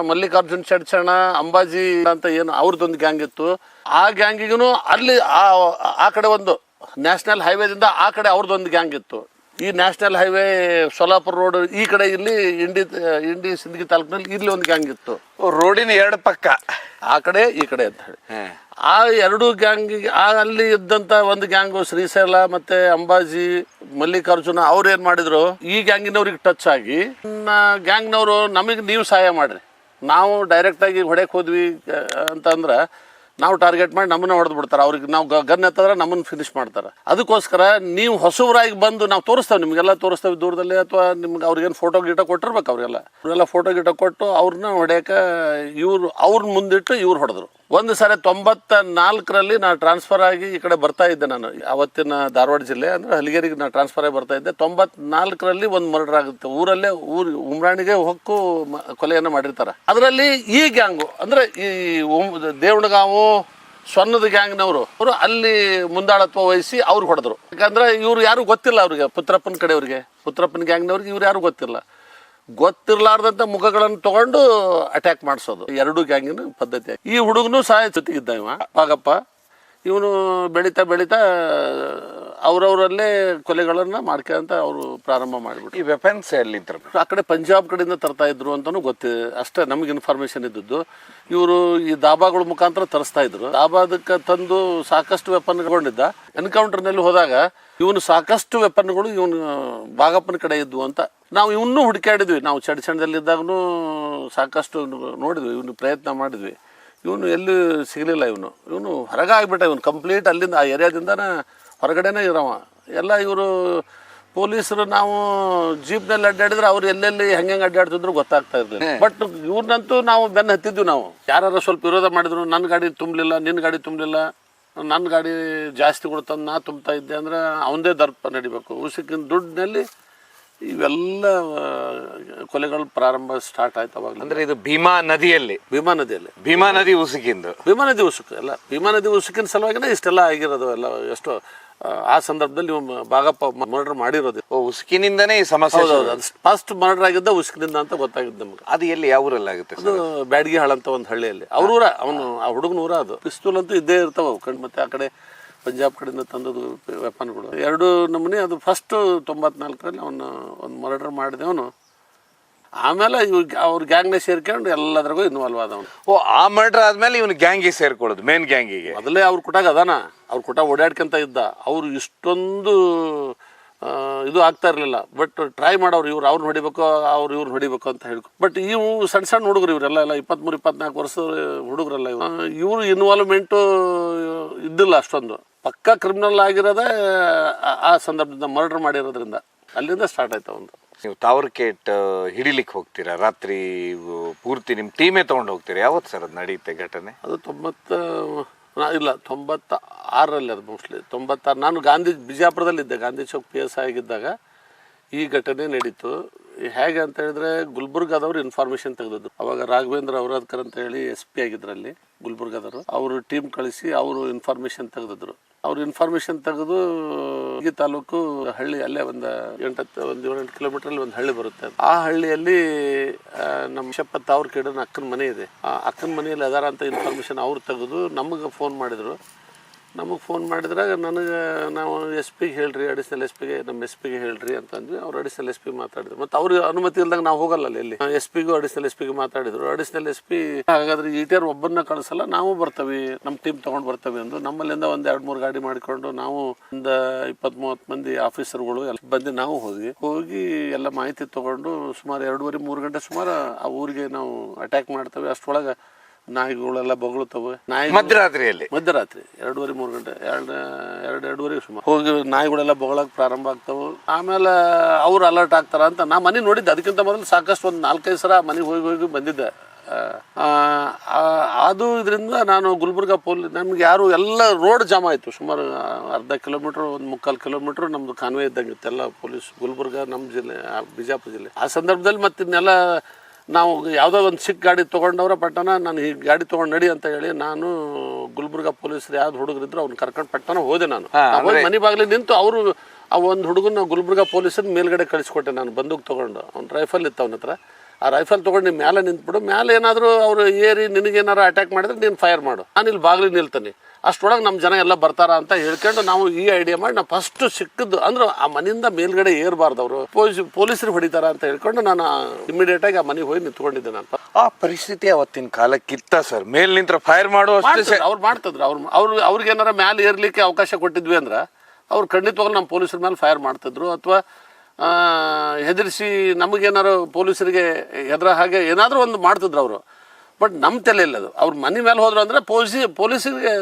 ಮಲ್ಲಿಕಾರ್ಜುನ್ ಚಡ್ಚಣ, ಅಂಬಾಜಿ ಅಂತ ಏನು ಅವ್ರದ್ದೊಂದು ಗ್ಯಾಂಗ್ ಇತ್ತು. ಆ ಗ್ಯಾಂಗಿಗೂ ಅಲ್ಲಿ ಆ ಕಡೆ ಒಂದು ನ್ಯಾಷನಲ್ ಹೈವೇದಿಂದ ಆ ಕಡೆ ಅವ್ರದ್ದೊಂದು ಗ್ಯಾಂಗ್ ಇತ್ತು. ಈ ನ್ಯಾಷನಲ್ ಹೈವೇ ಸೋಲಾಪುರ ರೋಡ್ ಈ ಕಡೆ ಇಲ್ಲಿ ಇಂಡಿ ಸಿಂದಗಿ ತಾಲೂಕಿನಲ್ಲಿ ಇಲ್ಲಿ ಒಂದು ಗ್ಯಾಂಗ್ ಇತ್ತು. ರೋಡಿನ ಎರಡು ಪಕ್ಕ ಆ ಕಡೆ ಈ ಕಡೆ ಅಂತ ಹೇಳಿ ಆ ಎರಡು ಗ್ಯಾಂಗಿಗೆ ಅಲ್ಲಿ ಇದ್ದಂತ ಒಂದು ಗ್ಯಾಂಗು ಶ್ರೀಶೈಲ ಮತ್ತೆ ಅಂಬಾಜಿ, ಮಲ್ಲಿಕಾರ್ಜುನ ಅವ್ರು ಏನ್ ಮಾಡಿದ್ರು, ಈ ಗ್ಯಾಂಗಿನವ್ರಿಗೆ ಟಚ್ ಆಗಿ ಗ್ಯಾಂಗ್ನವರು ನಮಗೆ ನೀವು ಸಹಾಯ ಮಾಡ್ರಿ, ನಾವು ಡೈರೆಕ್ಟ್ ಆಗಿ ಹೊಡೆಕ್ ಹೋದ್ವಿ ಅಂತಂದ್ರ ನಾವು ಟಾರ್ಗೆಟ್ ಮಾಡಿ ನಮ್ಮನ್ನ ಹೊಡೆದು ಬಿಡ್ತಾರೆ. ಅವ್ರಿಗೆ ನಾವು ಗನ್ ಎತ್ತಂದ್ರೆ ನಮ್ಮನ್ನು ಫಿನಿಶ್ ಮಾಡ್ತಾರೆ. ಅದಕ್ಕೋಸ್ಕರ ನೀವು ಹೊಸವರಾಗಿ ಬಂದು ನಾವು ತೋರಿಸ್ತೇವೆ, ನಿಮಗೆಲ್ಲ ತೋರಿಸ್ತೇವೆ ದೂರದಲ್ಲಿ, ಅಥವಾ ನಿಮ್ಗೆ ಅವ್ರಿಗೇನು ಫೋಟೋ ಗೀಟೋ ಕೊಟ್ಟಿರ್ಬೇಕು. ಅವರೆಲ್ಲ ಫೋಟೋ ಗೀಟೋ ಕೊಟ್ಟು ಅವ್ರನ್ನ ಹೊಡೆಯಕ್ಕೆ ಅವ್ರನ್ನ ಮುಂದಿಟ್ಟು ಇವ್ರು ಹೊಡೆದ್ರು. ಒಂದು ಸಾರಿ 94ರಲ್ಲಿ ನಾನು ಟ್ರಾನ್ಸ್ಫರ್ ಆಗಿ ಈ ಕಡೆ ಬರ್ತಾ ಇದ್ದೆ. ನಾನು ಅವತ್ತಿನ ಧಾರವಾಡ ಜಿಲ್ಲೆ ಅಂದ್ರೆ ಹಲಗೇರಿಗೆ ನಾನು ಟ್ರಾನ್ಸ್ಫರ್ ಆಗಿ ಬರ್ತಾ ಇದ್ದೆ. 94ರಲ್ಲಿ ಒಂದು ಮರ್ಡರ್ ಆಗುತ್ತೆ ಊರಲ್ಲೇ. ಉಮ್ರಾಣಿಗೆ ಹೊಕ್ಕು ಕೊಲೆಯನ್ನು ಮಾಡಿರ್ತಾರೆ. ಅದರಲ್ಲಿ ಈ ಗ್ಯಾಂಗು ಅಂದ್ರೆ ಈ ದೇವಣಗಾವು ಸ್ವರ್ಣದ ಗ್ಯಾಂಗ್ನವರು ಅವರು ಅಲ್ಲಿ ಮುಂದಾಳತ್ವ ವಹಿಸಿ ಅವ್ರು ಹೊಡೆದ್ರು. ಯಾಕಂದ್ರೆ ಇವ್ರು ಯಾರು ಗೊತ್ತಿಲ್ಲ ಅವ್ರಿಗೆ, ಪುತ್ರಪ್ಪನ ಕಡೆಯವ್ರಿಗೆ, ಪುತ್ರಪ್ಪನ ಗ್ಯಾಂಗ್ನವ್ರಿಗೆ ಇವ್ರು ಯಾರು ಗೊತ್ತಿರ್ಲಾರ್ದಂತ ಮುಖಗಳನ್ನು ತಗೊಂಡು ಅಟ್ಯಾಕ್ ಮಾಡಿಸೋದು ಎರಡು ಗ್ಯಾಂಗಿನ ಪದ್ಧತಿ. ಈ ಹುಡುಗನು ಸಹ ಜೊತೆಗಿದ್ದ ಇವ ಪಾಗಪ್ಪ. ಇವನು ಬೆಳೀತಾ ಅವ್ರವರಲ್ಲೇ ಕೊಲೆಗಳನ್ನ ಮಾಡ್ಕೊಂತ ಅವರು ಪ್ರಾರಂಭ ಮಾಡಿಬಿಟ್ಟು. ಈ ವೆಪನ್ಸ್ ಎಲ್ಲಿದ್ರು? ಆ ಕಡೆ ಪಂಜಾಬ್ ಕಡೆಯಿಂದ ತರ್ತಾ ಇದ್ರು ಅಂತಾನು ಗೊತ್ತಿದೆ, ಅಷ್ಟೇ ನಮ್ಗೆ ಇನ್ಫಾರ್ಮೇಶನ್ ಇದ್ದದ್ದು. ಇವರು ಈ ದಾಬಾಗಳ ಮುಖಾಂತರ ತರಿಸ್ತಾ ಇದ್ರು. ದಾಬಾದಕ್ಕೆ ತಂದು ಸಾಕಷ್ಟು ವೆಪನ್ ಕೊಂಡಿದ್ದ. ಎನ್ಕೌಂಟರ್ನಲ್ಲಿ ಹೋದಾಗ ಇವನು ಸಾಕಷ್ಟು ವೆಪನ್ಗಳು ಇವನು ಬಾಗಪ್ಪನ ಕಡೆ ಇದ್ವು ಅಂತ ನಾವು ಇವನ್ನೂ ಹುಡುಕಾಡಿದ್ವಿ. ನಾವು ಚಡ್ಚಣದಲ್ಲಿದ್ದಾಗೂ ಸಾಕಷ್ಟು ನೋಡಿದ್ವಿ, ಇವನು ಪ್ರಯತ್ನ ಮಾಡಿದ್ವಿ. ಇವನು ಎಲ್ಲೂ ಸಿಗಲಿಲ್ಲ. ಇವನು ಹೊರಗೆ ಆಗ್ಬಿಟ್ಟ. ಇವನು ಕಂಪ್ಲೀಟ್ ಅಲ್ಲಿಂದ ಆ ಏರಿಯಾದಿಂದನೇ ಹೊರಗಡೆನೇ ಇರವ. ಎಲ್ಲ ಇವರು ಪೊಲೀಸರು ನಾವು ಜೀಪ್ನಲ್ಲಿ ಅಡ್ಡಾಡಿದ್ರೆ ಅವ್ರು ಎಲ್ಲೆಲ್ಲಿ ಹೆಂಗೆ ಅಡ್ಡಾಡ್ತಿದ್ರು ಗೊತ್ತಾಗ್ತಾ ಇರಲಿಲ್ಲ. ಬಟ್ ಇವ್ರನ್ನಂತೂ ನಾವು ಬೆನ್ನು ಹತ್ತಿದ್ವಿ. ನಾವು ಯಾರು ಸ್ವಲ್ಪ ವಿರೋಧ ಮಾಡಿದ್ರು, ನನ್ನ ಗಾಡಿ ತುಂಬಲಿಲ್ಲ, ನಿನ್ನ ಗಾಡಿ ತುಂಬಲಿಲ್ಲ, ನನ್ನ ಗಾಡಿ ಜಾಸ್ತಿ ಕೊಡ್ತಂದು ನಾ ತುಂಬ್ತಾ ಇದ್ದೆ ಅಂದ್ರೆ ಅವನದೇ ದರ್ಪ ನಡಿಬೇಕು. ಉಸುಕಿನ ದುಡ್ಡಿನಲ್ಲಿ ಇವೆಲ್ಲ ಕೊಲೆಗಳು ಪ್ರಾರಂಭ ಸ್ಟಾರ್ಟ್ ಆಯ್ತು ಅವಾಗ. ಅಂದ್ರೆ ಇದು ಭೀಮಾ ನದಿಯಲ್ಲಿ ಭೀಮಾ ನದಿ ಉಸುಕಿಂದು ಭೀಮಾ ನದಿ ಉಸುಕು ಎಲ್ಲ ಭೀಮಾ ನದಿ ಉಸುಕಿನ ಸಲುವಾಗಿನೇ ಇಷ್ಟೆಲ್ಲ ಆಗಿರೋದು ಎಲ್ಲ. ಎಷ್ಟೋ ಆ ಸಂದರ್ಭದಲ್ಲಿ ಬಾಗಪ್ಪ ಮರ್ಡರ್ ಮಾಡಿರೋದು ಉಸುಕಿನಿಂದನೇ ಈ ಸಮಸ್ಯೆ. ಫಸ್ಟ್ ಮರ್ಡರ್ ಆಗಿದ್ದ ಉಸುಕಿನಿಂದ ಅಂತ ಗೊತ್ತಾಗಿದ್ದು ನಮ್ಗೆ. ಅದು ಎಲ್ಲಿ, ಯಾವ ಊರಲ್ಲಿ ಆಗುತ್ತೆ? ಅದು ಬ್ಯಾಡಗಿ ಹಾಳ ಅಂತ ಒಂದು ಹಳ್ಳಿಯಲ್ಲಿ. ಅವ್ರ ಅವನು ಆ ಹುಡುಗನ ಊರ. ಅದು ಪಿಸ್ತೂಲ್ ಅಂತೂ ಇದ್ದೇ ಇರ್ತಾವ ಕಂಡು. ಮತ್ತೆ ಆ ಕಡೆ ಪಂಜಾಬ್ ಕಡೆಯಿಂದ ತಂದದ್ದು ವೆಪನ್ಗಳು ಎರಡು ನಮೂನೆ. ಅದು ಫಸ್ಟ್ 94ರಲ್ಲಿ ಅವನು ಒಂದು ಮರ್ಡರ್ ಮಾಡಿದವನು. ಆಮೇಲೆ ಅವ್ರ ಗ್ಯಾಂಗ್ನ ಸೇರ್ಕೊಂಡು ಎಲ್ಲದ್ರಾಗೂ ಇನ್ವಾಲ್ವ್ ಆದವನು. ಆ ಮರ್ಡರ್ ಆದ್ಮೇಲೆ ಇವನು ಗ್ಯಾಂಗಿಗೆ ಸೇರ್ಕೊಳ್ಳೋದು, ಮೇನ್ ಗ್ಯಾಂಗಿಗೆ. ಮೊದಲೇ ಅವ್ರ ಕುಟಾಗ ಅದಾನ, ಅವ್ರ ಕುಟ ಓಡಾಡ್ಕೊಂತ ಇದ್ದ. ಅವ್ರು ಇಷ್ಟೊಂದು ಇದು ಆಗ್ತಾ ಇರಲಿಲ್ಲ. ಬಟ್ ಟ್ರೈ ಮಾಡೋರು ಅವ್ರನ್ನ ಹೊಡಿಬೇಕು, ಇವ್ರನ್ನ ಹೊಡಿಬೇಕು ಅಂತ ಹೇಳ್ಕೊ. ಬಟ್ ಇವು ಸಣ್ಣ ಹುಡುಗರು, ಇವರೆಲ್ಲ 23-24 ವರ್ಷದ ಹುಡುಗರಲ್ಲ. ಇವ್ರು ಇನ್ವಾಲ್ವ್ಮೆಂಟು ಇದ್ದಿಲ್ಲ ಅಷ್ಟೊಂದು. ಪಕ್ಕಾ ಕ್ರಿಮಿನಲ್ ಆಗಿರೋದೇ ಆ ಸಂದರ್ಭದಿಂದ ಮರ್ಡರ್ ಮಾಡಿರೋದ್ರಿಂದ ಅಲ್ಲಿಂದ ಸ್ಟಾರ್ಟ್ ಆಯ್ತು ಒಂದು. ನೀವು ತಾವರ್ಕೇಟ್ ಹಿಡಿಲಿಕ್ಕೆ ಹೋಗ್ತೀರಾ ರಾತ್ರಿ ಪೂರ್ತಿ, ನಿಮ್ಮ ಟೀಮೇ ತೊಗೊಂಡು ಹೋಗ್ತೀರಾ? ಯಾವತ್ತು ಸರ್ ಅದು ನಡೆಯುತ್ತೆ ಘಟನೆ? ಅದು 96ರಲ್ಲಿ ಅದು ಮೋಸ್ಟ್ಲಿ 96. ನಾನು ಬಿಜಾಪುರದಲ್ಲಿದ್ದೆ, ಗಾಂಧಿ ಚೌಕ್ PS ಆಗಿದ್ದಾಗ ಈ ಘಟನೆ ನಡೀತು. ಹೇಗೆ ಅಂತ ಹೇಳಿದ್ರೆ ಗುಲ್ಬರ್ಗಾದವ್ರು ಇನ್ಫಾರ್ಮೇಶನ್ ತೆಗೆದಿದ್ರು. ಅವಾಗ ರಾಘವೇಂದ್ರ ಔರಾದ್ಕರ್ ಅಂತ ಹೇಳಿ SP ಆಗಿದ್ರಲ್ಲಿ ಗುಲ್ಬರ್ಗಾದವರು. ಅವರು ಟೀಮ್ ಕಳಿಸಿ ಅವರು ಇನ್ಫಾರ್ಮೇಶನ್ ತೆಗೆದಿದ್ರು. ಅವ್ರು ಇನ್ಫಾರ್ಮೇಶನ್ ತೆಗೆದು ಈ ತಾಲೂಕು ಹಳ್ಳಿ ಅಲ್ಲೇ ಒಂದು 7-8 ಕಿಲೋಮೀಟರ್ ಒಂದು ಹಳ್ಳಿ ಬರುತ್ತೆ. ಆ ಹಳ್ಳಿಯಲ್ಲಿ ನಮ್ಮ ಶಪತ್ ಅವ್ರ ಕಡೆ ಅಕ್ಕನ ಮನೆ ಇದೆ. ಆ ಅಕ್ಕನ ಮನೆಯಲ್ಲಿ ಅದಾರ ಅಂತ ಇನ್ಫಾರ್ಮೇಶನ್ ಅವ್ರು ತೆಗೆದು ನಮಗೆ ಫೋನ್ ಮಾಡಿದ್ರು. ನಮಗೆ ಫೋನ್ ಮಾಡಿದ್ರಾಗ ನನಗೆ ನಾವು ಎಸ್ ಪಿಗೆ ಹೇಳ್ರಿ, ಅಡಿಷನಲ್ ಎಸ್ ಪಿಗೆ, ನಮ್ಮ ಎಸ್ ಪಿಗೆ ಹೇಳ್ರಿ ಅಂತಂದ್ವಿ. ಅವ್ರು ಅಡಿಷನಲ್ ಎಸ್ ಪಿ ಮಾತಾಡಿದ್ರು. ಮತ್ತು ಅವ್ರಿಗೆ ಅನುಮತಿ ಇಲ್ದಾಗ ನಾವು ಹೋಗಲ್ಲ ಎಲ್ಲಿ. ಎಸ್ ಪಿಗೂ ಅಡಿಷನಲ್ ಎಸ್ ಪಿಗೆ ಮಾತಾಡಿದ್ರು. ಅಡಿಷನಲ್ ಎಸ್ ಪಿ ಹಾಗಾದ್ರೆ ETR ಒಬ್ಬರನ್ನ ಕಳಿಸಲ್ಲ, ನಾವು ಬರ್ತೀವಿ, ನಮ್ಮ ಟೀಮ್ ತೊಗೊಂಡು ಬರ್ತೀವಿ ಅಂದು ನಮ್ಮಲ್ಲಿಂದ ಒಂದು 2-3 ಗಾಡಿ ಮಾಡಿಕೊಂಡು ನಾವು ಒಂದು 20-30 ಮಂದಿ ಆಫೀಸರ್ಗಳು ಎಲ್ಲ ಬಂದು ನಾವು ಹೋಗಿ ಎಲ್ಲ ಮಾಹಿತಿ ತೊಗೊಂಡು ಸುಮಾರು 2:30-3 ಗಂಟೆ ಸುಮಾರು ಆ ಊರಿಗೆ ನಾವು ಅಟ್ಯಾಕ್ ಮಾಡ್ತೇವೆ. ಅಷ್ಟರೊಳಗೆ ನಾಯಿಗಳೆಲ್ಲ ಬೊಗಳುತ್ತವೆ. ಮಧ್ಯರಾತ್ರಿಯಲ್ಲಿ 2:30-3 ಗಂಟೆ 2:30 ಸುಮಾರು ಹೋಗಿ ನಾಯಿಗಳೆಲ್ಲ ಬೊಗಳಕ್ಕೆ ಪ್ರಾರಂಭ ಆಗ್ತಾವೆ. ಆಮೇಲೆ ಅವ್ರು ಅಲರ್ಟ್ ಆಗ್ತಾರ ಅಂತ ನಾ ಮನೆ ನೋಡಿದ್ದೆ. ಅದಕ್ಕಿಂತ ಮೊದಲು ಸಾಕಷ್ಟು ಒಂದು 4-5 ಸಲ ಮನೆಗೆ ಹೋಗಿ ಬಂದಿದ್ದೆ. ಅದು ಇದರಿಂದ ನಾನು ಗುಲ್ಬರ್ಗ ನಮ್ಗೆ ಯಾರು ಎಲ್ಲ ರೋಡ್ ಜಾಮ್ ಆಯಿತು. ಸುಮಾರು ಅರ್ಧ ಕಿಲೋಮೀಟ್ರ್ 1-3/4 ಕಿಲೋಮೀಟ್ರ್ ನಮ್ದು ಕಾನ್ವೆ ಇದ್ದಂಗೆ ಇತ್ತು ಎಲ್ಲ ಪೊಲೀಸ್. ಗುಲ್ಬರ್ಗ ನಮ್ಮ ಜಿಲ್ಲೆ, ಬಿಜಾಪುರ ಜಿಲ್ಲೆ. ಆ ಸಂದರ್ಭದಲ್ಲಿ ಮತ್ತೆ ಇನ್ನೆಲ್ಲ ನಾವು ಯಾವುದೋ ಒಂದು ಚಿಕ್ಕ ಗಾಡಿ ತೊಗೊಂಡವ್ರ ಪಟ್ಟಣ ನಾನು ಈ ಗಾಡಿ ತೊಗೊಂಡು ನಡಿ ಅಂತ ಹೇಳಿ ನಾನು ಗುಲ್ಬರ್ಗ ಪೊಲೀಸರು ಯಾವ್ದು ಹುಡುಗರಿದ್ರು ಅವ್ನು ಕರ್ಕೊಂಡು ಪಟ್ಟಣ ಹೋದೆ. ನಾನು ಮನೆ ಬಾಗಿಲಿ ನಿಂತು ಅವರು ಆ ಒಂದು ಹುಡುಗನ ಗುಲ್ಬರ್ಗ ಪೊಲೀಸರು ಮೇಲ್ಗಡೆ ಕಳಿಸ್ಕೊಟ್ಟೆ. ನಾನು ಬಂದೂಕ್ ತೊಗೊಂಡು ಅವ್ನ ರೈಫಲ್ ಇತ್ತು ಅವನ ಹತ್ರ. ಆ ರೈಫಲ್ ತೊಗೊಂಡು ನೀವು ಮೇಲೆ ನಿಂತ್ಬಿಡು, ಮೇಲೆ ಏನಾದರೂ ಅವರು ಏರಿ ನಿನಗೇನಾರು ಅಟ್ಯಾಕ್ ಮಾಡಿದ್ರೆ ನೀನು ಫೈರ್ ಮಾಡು, ನಾನು ಇಲ್ಲಿ ಬಾಗಿಲಿ ನಿಲ್ತೀನಿ, ಅಷ್ಟರೊಳಗೆ ನಮ್ಮ ಜನ ಎಲ್ಲ ಬರ್ತಾರ ಅಂತ ಹೇಳ್ಕೊಂಡು ನಾವು ಈ ಐಡಿಯಾ ಮಾಡಿ ನಾವು ಫಸ್ಟ್ ಸಿಕ್ಕಿದ್ದು ಅಂದ್ರೆ ಆ ಮನೆಯಿಂದ ಮೇಲ್ಗಡೆ ಏರ್ಬಾರ್ದು, ಅವರು ಪೊಲೀಸರು ಹೊಡಿತಾರ ಅಂತ ಹೇಳ್ಕೊಂಡು ನಾನು ಇಮಿಡಿಯೇಟ್ ಆಗಿ ಆ ಮನೆಗೆ ಹೋಗಿ ನಿಂತ್ಕೊಂಡಿದ್ದೆ. ನಾನು ಆ ಪರಿಸ್ಥಿತಿ ಅವತ್ತಿನ ಕಾಲಕ್ಕಿತ್ತ ಸರ್, ಮೇಲ್ ನಿಂತ್ರ ಫೈರ್ ಮಾಡುವಷ್ಟು ಅವ್ರು ಮಾಡ್ತಿದ್ರು. ಅವ್ರಿಗೆ ಏನಾರ ಮ್ಯಾಲೆ ಏರ್ಲಿಕ್ಕೆ ಅವಕಾಶ ಕೊಟ್ಟಿದ್ವಿ ಅಂದ್ರೆ ಅವ್ರು ಖಂಡಿತವಾಗ್ಲೂ ನಮ್ಮ ಪೊಲೀಸರ ಮೇಲೆ ಫೈರ್ ಮಾಡ್ತಿದ್ರು. ಅಥವಾ ಹೆದರಿಸಿ ನಮಗೇನಾರು ಪೊಲೀಸರಿಗೆ ಹೆದರ ಹಾಗೆ ಏನಾದರೂ ಒಂದು ಮಾಡ್ತಿದ್ರು ಅವರು. ಬಟ್ ನಮ್ಮ ತಲೆ ಇಲ್ಲ ಅದು. ಅವ್ರ ಮನೆ ಮೇಲೆ ಹೋದ್ರು ಅಂದರೆ ಪೊಲೀಸರಿಗೆ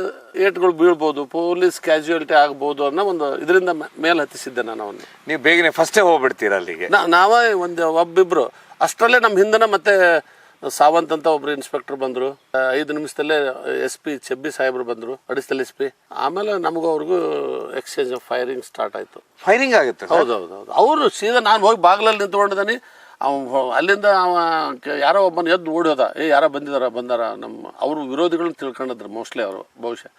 ಏಟ್ಗಳು ಬೀಳ್ಬೋದು, ಪೊಲೀಸ್ ಕ್ಯಾಜುಯಾಲಿಟಿ ಆಗ್ಬೋದು ಅನ್ನೋ ಒಂದು ಇದರಿಂದ ಮೇಲೆ ಹತ್ತಿಸಿದ್ದೆ ನಾನು ಅವನು. ನೀವು ಬೇಗನೆ ಫಸ್ಟೇ ಹೋಗ್ಬಿಡ್ತೀರ ಅಲ್ಲಿಗೆ? ನಾವೇ ಒಬ್ಬಿಬ್ರು ಅಷ್ಟರಲ್ಲೇ ನಮ್ಮ ಹಿಂದನ ಮತ್ತೆ ಸಾವಂತ್ ಅಂತ ಒಬ್ರು ಇನ್ಸ್ಪೆಕ್ಟರ್ ಬಂದರು. 5 ನಿಮಿಷದಲ್ಲೇ SP ಚೆಬ್ಬಿ ಸಾಹೇಬ್ರು ಬಂದರು, ಅಡಿಷನಲ್ SP. ಆಮೇಲೆ ನಮಗೂ ಅವ್ರಿಗೂ ಎಕ್ಸ್ಚೇಂಜ್ ಆಫ್ ಫೈರಿಂಗ್ ಸ್ಟಾರ್ಟ್ ಆಯಿತು. ಫೈರಿಂಗ್ ಆಗುತ್ತೆ? ಹೌದೌದು. ಅವರು ಸೀದಾ ನಾನು ಹೋಗಿ ಬಾಗಿಲಲ್ಲಿ ನಿಂತ್ಕೊಂಡಿದ್ದಾನೆ. ಅಲ್ಲಿಂದ ಯಾರೋ ಒಬ್ಬನ ಎದ್ದು ಓಡೋದ. ಯಾರೋ ಬಂದಾರ ನಮ್ಮ ಅವರು ವಿರೋಧಿಗಳನ್ನ ತಿಳ್ಕೊಂಡಿದ್ರು ಮೋಸ್ಟ್ಲಿ ಅವರು ಬಹುಶಃ.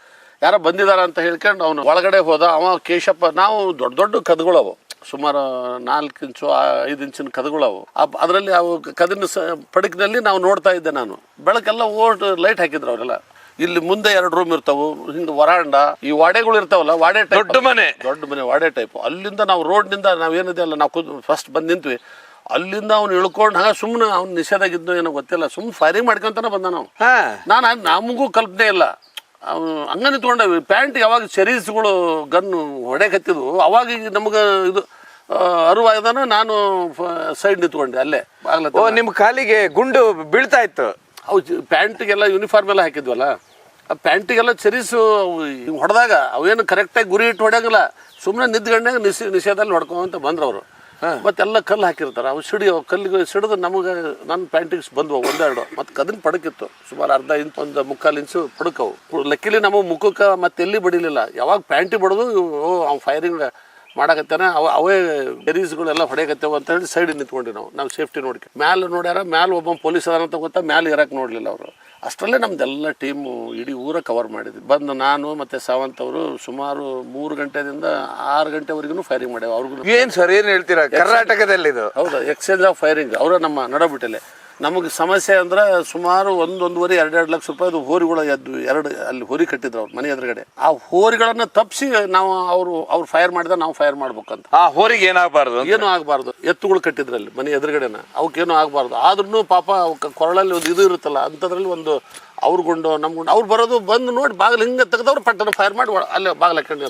ಯಾರೋ ಬಂದಿದಾರ ಅಂತ ಹೇಳ್ಕೊಂಡು ಅವನು ಒಳಗಡೆ ಹೋದ. ಅವ ಕೇಶಪ್ಪ, ನಾವು ದೊಡ್ಡ ಕದಗಳವು, ಸುಮಾರು 4 ಇಂಚು 5 ಇಂಚಿನ ಕದಗಳವು. ಅದರಲ್ಲಿ ಅವು ಕದಿನ ಪಡಕಿನಲ್ಲಿ ನಾವು ನೋಡ್ತಾ ಇದ್ದೆ ನಾನು. ಬೆಳಕೆಲ್ಲ ಲೈಟ್ ಹಾಕಿದ್ರು ಅವರೆಲ್ಲ. ಇಲ್ಲಿ ಮುಂದೆ 2 ರೂಮ್ ಇರ್ತಾವು, ಹಿಂದೆ ವರಾಂಡ, ಈ ವಾಡೆಗಳು ಇರ್ತಾವಲ್ಲ, ವಾಡೆ ಟೈಪ್, ದೊಡ್ಡ ಮನೆ ವಾಡೆ ಟೈಪ್. ಅಲ್ಲಿಂದ ನಾವು ರೋಡ್ನಿಂದ ನಾವೇನಿದೆ ಅಲ್ಲ, ನಾವು ಫಸ್ಟ್ ಬಂದು ನಿಂತ್ವಿ. ಅಲ್ಲಿಂದ ಅವ್ನು ಇಳ್ಕೊಂಡು ಹಾಗೆ ಸುಮ್ಮನೆ ಅವ್ನು ನಿಷೇಧಾಗಿದ್ದು ಏನೋ ಗೊತ್ತಿಲ್ಲ, ಸುಮ್ಮನೆ ಫೈರಿಂಗ್ ಮಾಡ್ಕೊಂತಾನೆ ಬಂದ. ನಾವು ನಮಗೂ ಕಲ್ಪನೆ ಇಲ್ಲ. ಹಂಗ ನಿಂತ್ಕೊಂಡೇವಿ. ಪ್ಯಾಂಟ್ ಯಾವಾಗ ಚೆರೀಸ್ಗಳು ಗನ್ನು ಹೊಡೆಕತ್ತಿದ್ವು ಅವಾಗ ನಮ್ಗೆ ಇದು ಅರಿವಾಗದಾನ. ನಾನು ಸೈಡ್ ನಿಂತ್ಕೊಂಡೆ ಅಲ್ಲೇ ಬಾಗ್ಲ. ನಿಮ್ಮ ಕಾಲಿಗೆ ಗುಂಡು ಬೀಳ್ತಾ ಇತ್ತು? ಅವು ಪ್ಯಾಂಟಿಗೆಲ್ಲ ಯೂನಿಫಾರ್ಮ್ ಎಲ್ಲ ಹಾಕಿದ್ವಲ್ಲ, ಆ ಪ್ಯಾಂಟಿಗೆಲ್ಲ ಚೆರೀಸು ಹೊಡೆದಾಗ ಅವೇನು ಕರೆಕ್ಟಾಗಿ ಗುರಿ ಇಟ್ಟು ಹೊಡೆಯಂಗಿಲ್ಲ. ಸುಮ್ಮನೆ ನಿಂತ್ಕೊಂಡಾಗ ನಿಷೇಧದಲ್ಲಿ ಹೊಡ್ಕೊಂತ ಬಂದ್ರು ಅವರು. ಮತ್ತೆಲ್ಲ ಕಲ್ಲು ಹಾಕಿರ್ತಾರೆ. ಅವು ಕಲ್ಲಿಗೆ ಸಿಡಿದು ನಮಗೆ ನನ್ನ ಪ್ಯಾಂಟಿಗೆ ಬಂದ್ವು 1-2. ಮತ್ತು ಕದನ್ ಪಡಕಿತ್ತು ಸುಮಾರು 1/2 ಇಂಚ್ 1/4 ಇಂಚು ಪಡಕವು. ಲಕ್ಕಿಲಿ ನಮ್ಮ ಮುಖಕ್ಕೆ ಮತ್ತೆ ಎಲ್ಲಿ ಬಡಿಲಿಲ್ಲ. ಯಾವಾಗ ಪ್ಯಾಂಟಿಗೆ ಬಡದು ಅವ್ನು ಫೈರಿಂಗ್ ಮಾಡಕತ್ತಾನೆ, ಅವೇ ಬೆರೀಸ್ಗಳೆಲ್ಲ ಹೊಡೆಯಕತ್ತೇವೆ ಅಂತ ಹೇಳಿ ಸೈಡ್ ನಿಂತ್ಕೊಂಡ್ವಿ ನಾವು ಸೇಫ್ಟಿ ನೋಡ್ಕೊಂಡು. ಮ್ಯಾಲೆ ನೋಡ್ಯಾರ, ಮ್ಯಾಲೆ ಒಬ್ಬ ಪೊಲೀಸ್ ಅದಾನಂತ ಗೊತ್ತಾ, ಮ್ಯಾಲೆ ಇರಕ್ಕೆ ನೋಡಲಿಲ್ಲ ಅವರು. ಅಷ್ಟರಲ್ಲೇ ನಮ್ದೆಲ್ಲ ಟೀಮು ಇಡೀ ಊರ ಕವರ್ ಮಾಡಿದ್ವಿ. ಬಂದು ನಾನು ಮತ್ತು ಸಾವಂತ್ ಅವರು ಸುಮಾರು 3 ಗಂಟೆದಿಂದ 6 ಗಂಟೆವರೆಗೂ ಫೈರಿಂಗ್ ಮಾಡ್ಯಾವ. ಅವ್ರಿಗೂ ಏನು ಸರ್, ಏನು ಹೇಳ್ತೀರಾ? ಕರ್ನಾಟಕದಲ್ಲಿ ಇದು ಹೌದಾ ಎಕ್ಸ್ಚೇಂಜ್ ಆಫ್ ಫೈರಿಂಗ್. ಅವರ ನಮ್ಮ ನಡಬಿಟ್ಟಲೆ ನಮಗೆ ಸಮಸ್ಯೆ ಅಂದ್ರೆ ಸುಮಾರು 1-1.5-2 ಲಕ್ಷ ರೂಪಾಯಿದು ಹೋರಿಗಳು ಎದ್ದು 2 ಅಲ್ಲಿ ಹೋರಿ ಕಟ್ಟಿದ್ರು ಅವ್ರ ಮನೆ ಎದುರುಗಡೆ. ಆ ಹೋರಿಗಳನ್ನ ತಪ್ಪಿಸಿ ನಾವು ಅವ್ರು ಫೈರ್ ಮಾಡಿದ ನಾವು ಫೈರ್ ಮಾಡ್ಬೇಕಂತ. ಆ ಹೋರಿಗೆ ಏನಾಗಬಾರ್ದು, ಏನೂ ಆಗಬಾರ್ದು. ಎತ್ತುಗಳು ಕಟ್ಟಿದ್ರಲ್ಲಿ ಮನೆ ಎದುರುಗಡೆನ, ಅವಕ್ಕೇನು ಆಗಬಾರ್ದು. ಆದ್ರೂ ಪಾಪ ಕೊರಳಲ್ಲಿ ಒಂದು ಇದು ಇರುತ್ತಲ್ಲ, ಅಂಥದ್ರಲ್ಲಿ ಒಂದು ಅವ್ರ ಗುಂಡು ನಮ್ಮ ಗುಂಡು ಅವ್ರು ಬರೋದು ಬಂದು ನೋಡಿ ಬಾಗಿಲು ಹಿಂಗೆ ತೆಗೆದವ್ರು ಪಟ್ಟನ ಫೈರ್ ಮಾಡಿ ಅಲ್ಲೇ ಬಾಗಿಲು ಹಾಕೊಂಡು